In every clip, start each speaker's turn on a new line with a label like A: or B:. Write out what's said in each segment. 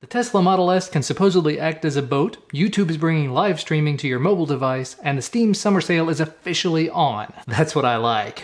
A: The Tesla Model S can supposedly act as a boat, YouTube is bringing live streaming to your mobile device, and the Steam summer sale is officially on. That's what I like.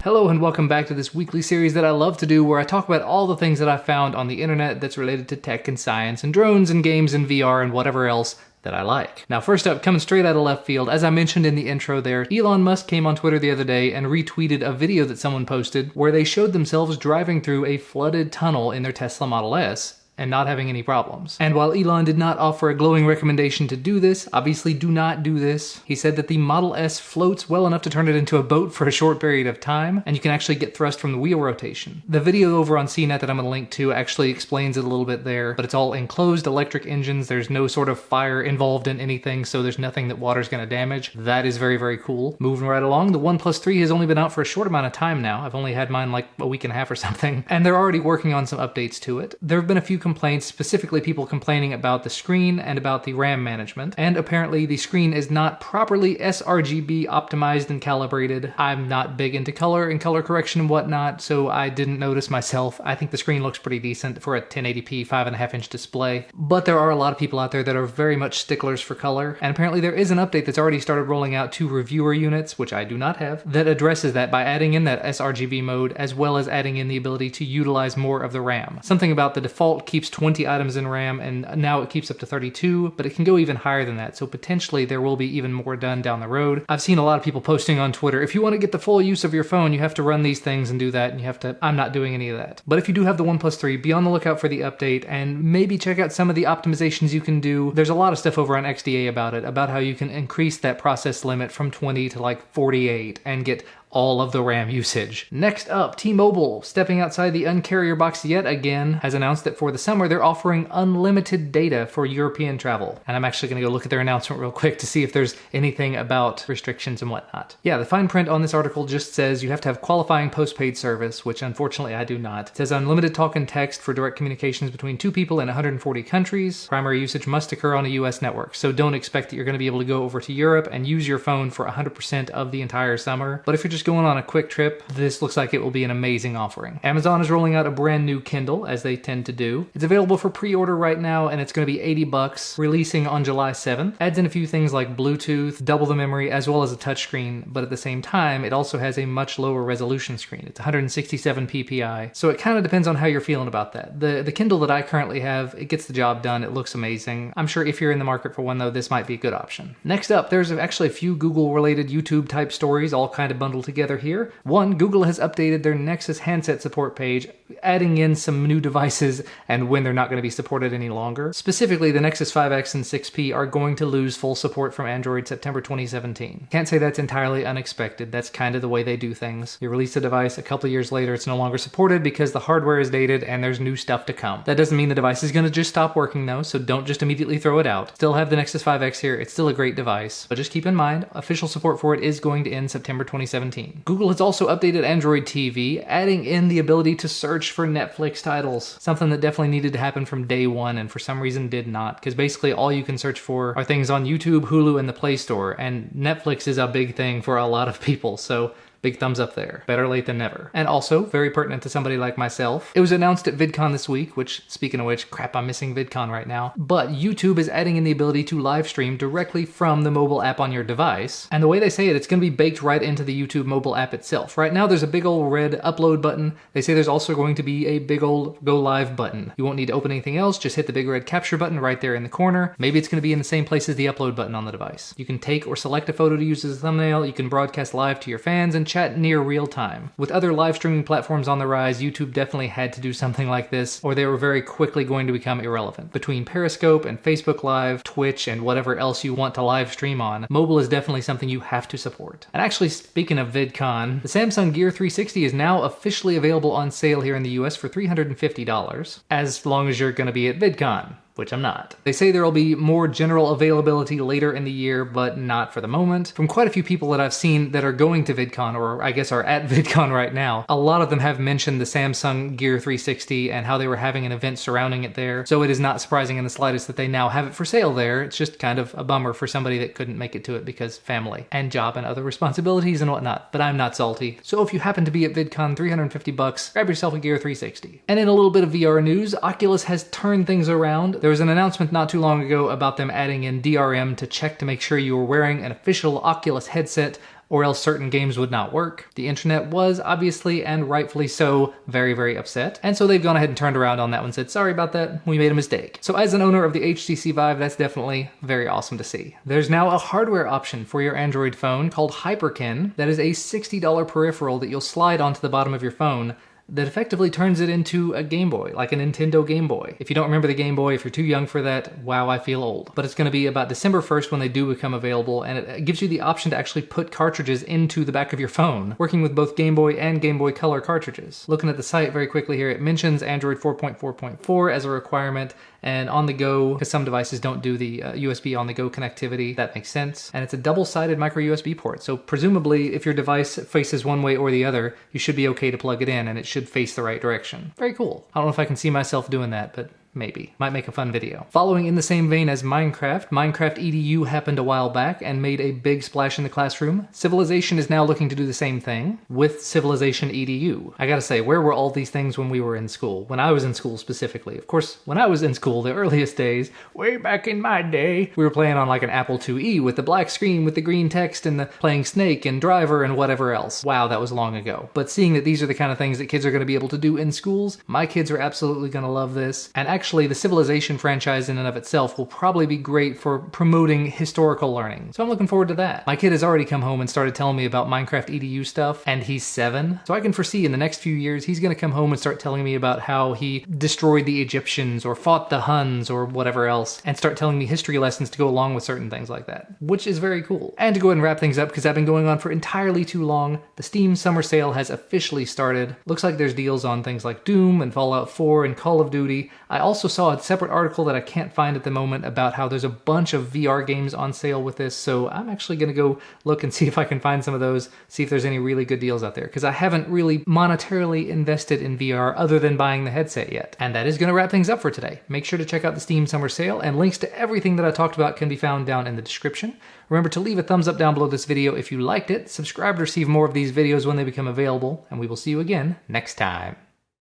A: Hello and welcome back to this weekly series that I love to do where I talk about all the things that I found on the internet that's related to tech and science and drones and games and VR and whatever else that I like. Now first up, coming straight out of left field, as I mentioned in the intro there, Elon Musk came on Twitter the other day and retweeted a video that someone posted where they showed themselves driving through a flooded tunnel in their Tesla Model S and not having any problems. And while Elon did not offer a glowing recommendation to do this, obviously do not do this, he said that the Model S floats well enough to turn it into a boat for a short period of time, and you can actually get thrust from the wheel rotation. The video over on CNET that I'm going to link to actually explains it a little bit there, but it's all enclosed electric engines, there's no sort of fire involved in anything, so there's nothing that water's going to damage. That is very, very cool. Moving right along, the OnePlus 3 has only been out for a short amount of time now. I've only had mine like a week and a half or something, and they're already working on some updates to it. There have been a few complaints, specifically people complaining about the screen and about the RAM management, and apparently the screen is not properly sRGB optimized and calibrated. I'm not big into color and color correction and whatnot, so I didn't notice myself. I think the screen looks pretty decent for a 1080p 5.5-inch display, but there are a lot of people out there that are very much sticklers for color, and apparently there is an update that's already started rolling out to reviewer units, which I do not have, that addresses that by adding in that sRGB mode as well as adding in the ability to utilize more of the RAM. Something about the default keeps 20 items in RAM, and now it keeps up to 32, but it can go even higher than that, so potentially there will be even more done down the road. I've seen a lot of people posting on Twitter, if you want to get the full use of your phone, you have to run these things and do that, and you have to... I'm not doing any of that. But if you do have the OnePlus 3, be on the lookout for the update, and maybe check out some of the optimizations you can do. There's a lot of stuff over on XDA about it, about how you can increase that process limit from 20 to like 48, and get all of the RAM usage. Next up, T-Mobile, stepping outside the Un-carrier box yet again, has announced that for the summer they're offering unlimited data for European travel. And I'm actually going to go look at their announcement real quick to see if there's anything about restrictions and whatnot. Yeah, the fine print on this article just says you have to have qualifying postpaid service, which unfortunately I do not. It says unlimited talk and text for direct communications between two people in 140 countries. Primary usage must occur on a US network, so don't expect that you're going to be able to go over to Europe and use your phone for 100% of the entire summer. But if you're just going on a quick trip, this looks like it will be an amazing offering. Amazon is rolling out a brand new Kindle, as they tend to do. It's available for pre-order right now, and it's going to be $80, releasing on July 7th. Adds in a few things like Bluetooth, double the memory, as well as a touchscreen, but at the same time, it also has a much lower resolution screen. It's 167 ppi, so it kind of depends on how you're feeling about that. The Kindle that I currently have, it gets the job done, it looks amazing. I'm sure if you're in the market for one though, this might be a good option. Next up, there's actually a few Google-related YouTube-type stories all kind of bundled together here. One, Google has updated their Nexus handset support page, adding in some new devices and when they're not going to be supported any longer. Specifically, the Nexus 5X and 6P are going to lose full support from Android September 2017. Can't say that's entirely unexpected. That's kind of the way they do things. You release a device, a couple years later it's no longer supported because the hardware is dated and there's new stuff to come. That doesn't mean the device is going to just stop working though, so don't just immediately throw it out. Still have the Nexus 5X here, it's still a great device, but just keep in mind, official support for it is going to end September 2017. Google has also updated Android TV, adding in the ability to search for Netflix titles. Something that definitely needed to happen from day one and for some reason did not, because basically all you can search for are things on YouTube, Hulu, and the Play Store, and Netflix is a big thing for a lot of people, so big thumbs up there. Better late than never. And also, very pertinent to somebody like myself, it was announced at VidCon this week, which, speaking of which, crap, I'm missing VidCon right now, but YouTube is adding in the ability to live stream directly from the mobile app on your device. And the way they say it, it's going to be baked right into the YouTube mobile app itself. Right now, there's a big old red upload button. They say there's also going to be a big old go live button. You won't need to open anything else, just hit the big red capture button right there in the corner. Maybe it's going to be in the same place as the upload button on the device. You can take or select a photo to use as a thumbnail, you can broadcast live to your fans, and chat near real time. With other live streaming platforms on the rise, YouTube definitely had to do something like this, or they were very quickly going to become irrelevant. Between Periscope and Facebook Live, Twitch, and whatever else you want to live stream on, mobile is definitely something you have to support. And actually, speaking of VidCon, the Samsung Gear 360 is now officially available on sale here in the US for $350, as long as you're going to be at VidCon. which I'm not. They say there will be more general availability later in the year, but not for the moment. From quite a few people that I've seen that are going to VidCon, or I guess are at VidCon right now, a lot of them have mentioned the Samsung Gear 360 and how they were having an event surrounding it there. So it is not surprising in the slightest that they now have it for sale there. It's just kind of a bummer for somebody that couldn't make it to it because family and job and other responsibilities and whatnot, but I'm not salty. So if you happen to be at VidCon, $350, grab yourself a Gear 360. And in a little bit of VR news, Oculus has turned things around. There was an announcement not too long ago about them adding in DRM to check to make sure you were wearing an official Oculus headset, or else certain games would not work. The internet was, obviously and rightfully so, very, very upset. And so they've gone ahead and turned around on that one and said, sorry about that, we made a mistake. So as an owner of the HTC Vive, that's definitely very awesome to see. There's now a hardware option for your Android phone called Hyperkin that is a $60 peripheral that you'll slide onto the bottom of your phone that effectively turns it into a Game Boy, like a Nintendo Game Boy. If you don't remember the Game Boy, if you're too young for that, wow, I feel old. But it's going to be about December 1st when they do become available, and it gives you the option to actually put cartridges into the back of your phone, working with both Game Boy and Game Boy Color cartridges. Looking at the site very quickly here, it mentions Android 4.4.4 as a requirement, and on the go, because some devices don't do the USB on the go connectivity, that makes sense. And it's a double-sided micro USB port, so presumably if your device faces one way or the other, you should be okay to plug it in, and it should face the right direction. Very cool. I don't know if I can see myself doing that, but maybe. Might make a fun video. Following in the same vein as Minecraft, EDU happened a while back and made a big splash in the classroom. Civilization is now looking to do the same thing with CivilizationEDU. I gotta say, where were all these things when we were in school? When I was in school specifically. Of course, when I was in school, the earliest days, way back in my day, we were playing on like an Apple IIe with the black screen with the green text and the playing Snake and Driver and whatever else. Wow, that was long ago. But seeing that these are the kind of things that kids are gonna be able to do in schools, my kids are absolutely gonna love this. And actually, the Civilization franchise in and of itself will probably be great for promoting historical learning. So I'm looking forward to that. My kid has already come home and started telling me about Minecraft EDU stuff, and he's 7. So I can foresee in the next few years, he's gonna come home and start telling me about how he destroyed the Egyptians or fought the Huns or whatever else, and start telling me history lessons to go along with certain things like that, which is very cool. And to go ahead and wrap things up, because I've been going on for entirely too long, the Steam Summer Sale has officially started. Looks like there's deals on things like Doom and Fallout 4 and Call of Duty. I also saw a separate article that I can't find at the moment about how there's a bunch of VR games on sale with this, so I'm actually going to go look and see if I can find some of those, see if there's any really good deals out there, because I haven't really monetarily invested in VR other than buying the headset yet. And that is going to wrap things up for today. Make sure to check out the Steam Summer Sale, and links to everything that I talked about can be found down in the description. Remember to leave a thumbs up down below this video if you liked it, subscribe to receive more of these videos when they become available, and we will see you again next time.